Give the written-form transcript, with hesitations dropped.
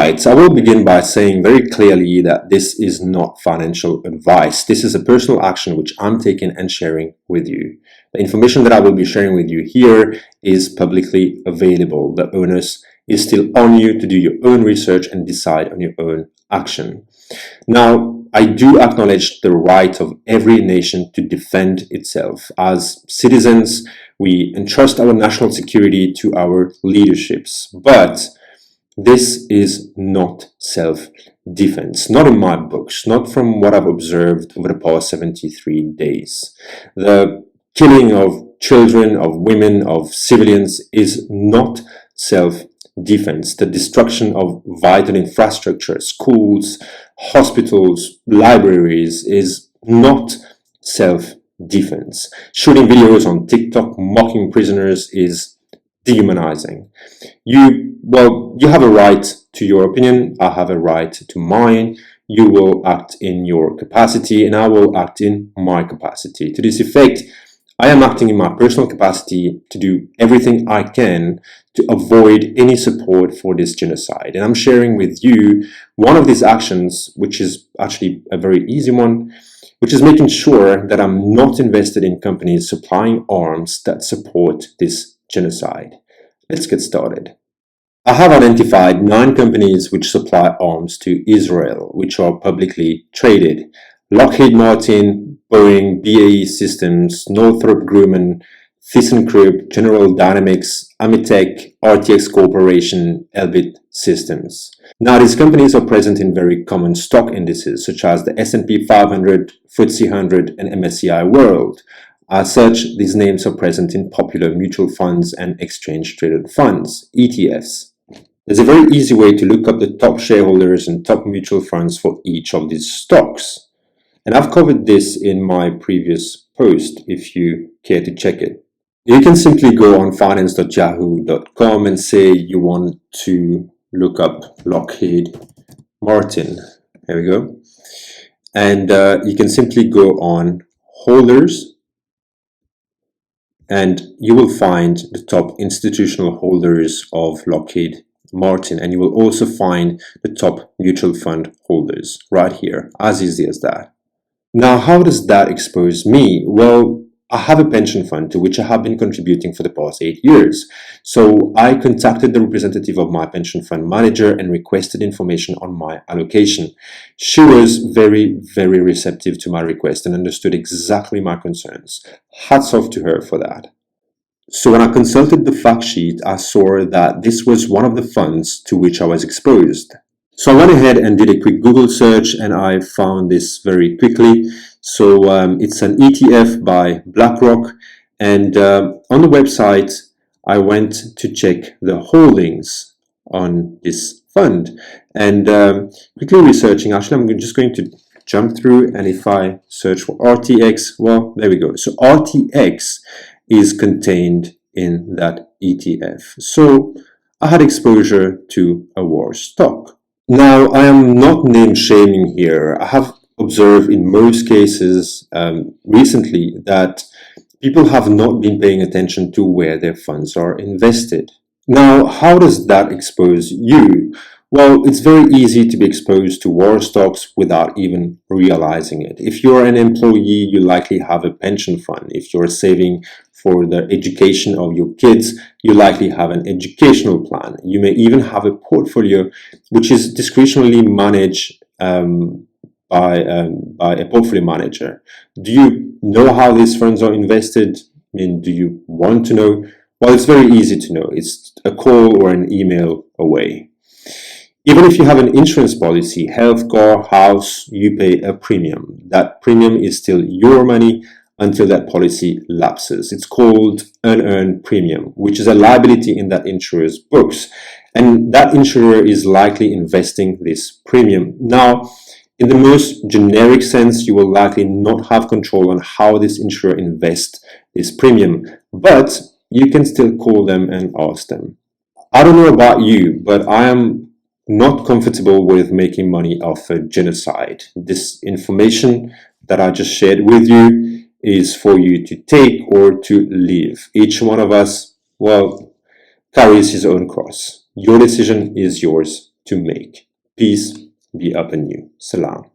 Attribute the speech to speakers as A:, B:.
A: Alright, so I will begin by saying very clearly that this is not financial advice. This is a personal action which I'm taking and sharing with you. The information that I will be sharing with you here is publicly available. The onus is still on you to do your own research and decide on your own action. Now, I do acknowledge the right of every nation to defend itself. As citizens, we entrust our national security to our leaderships, but this is not self-defense, not in my books, not from what I've observed over the past 73 days. The killing of children, of women, of civilians is not self-defense. The destruction of vital infrastructure, schools, hospitals, libraries is not self-defense. Shooting videos on TikTok mocking prisoners is dehumanizing. You have a right to your opinion. I have a right to mine. You will act in your capacity and I will act in my capacity. To this effect, I am acting in my personal capacity to do everything I can to avoid any support for this genocide. And I'm sharing with you one of these actions, which is actually a very easy one, which is making sure that I'm not invested in companies supplying arms that support this genocide. Let's get started. I have identified 9 companies which supply arms to Israel, which are publicly traded. Lockheed Martin, Boeing, BAE Systems, Northrop Grumman, ThyssenKrupp, General Dynamics, Amitech, RTX Corporation, Elbit Systems. Now, these companies are present in very common stock indices, such as the S&P 500, FTSE 100, and MSCI World. As such, these names are present in popular mutual funds and exchange-traded funds, ETFs. There's a very easy way to look up the top shareholders and top mutual funds for each of these stocks. And I've covered this in my previous post if you care to check it. You can simply go on finance.yahoo.com and say you want to look up Lockheed Martin. There we go. And you can simply go on holders and you will find the top institutional holders of Lockheed Martin, and you will also find the top mutual fund holders right here, as easy as that. Now, how does that expose me? Well, I have a pension fund to which I have been contributing for the past 8 years. So I contacted the representative of my pension fund manager and requested information on my allocation. She was very, very receptive to my request and understood exactly my concerns. Hats off to her for that. So when I consulted the fact sheet, I saw that this was one of the funds to which I was exposed. So I went ahead and did a quick Google search and I found this very quickly. So it's an ETF by BlackRock, and on the website I went to check the holdings on this fund and quickly researching. Actually, I'm just going to jump through, and if I search for RTX, well, there we go. So RTX is contained in that ETF. So I had exposure to a war stock. Now, I am not name shaming here. I have observed in most cases recently that people have not been paying attention to where their funds are invested. Now, how does that expose you? Well, it's very easy to be exposed to war stocks without even realizing it. If you're an employee, you likely have a pension fund. If you're saving for the education of your kids, you likely have an educational plan. You may even have a portfolio which is discretionally managed by a portfolio manager. Do you know how these funds are invested? I mean, do you want to know? Well, it's very easy to know. It's a call or an email away. Even if you have an insurance policy, health, car, house, you pay a premium. That premium is still your money until that policy lapses. It's called unearned premium, which is a liability in that insurer's books. And that insurer is likely investing this premium. Now, in the most generic sense, you will likely not have control on how this insurer invests this premium, but you can still call them and ask them. I don't know about you, but I am not comfortable with making money off a genocide. This information that I just shared with you is for you to take or to leave. Each one of us, well, carries his own cross. Your decision is yours to make. Peace be upon you. Salam.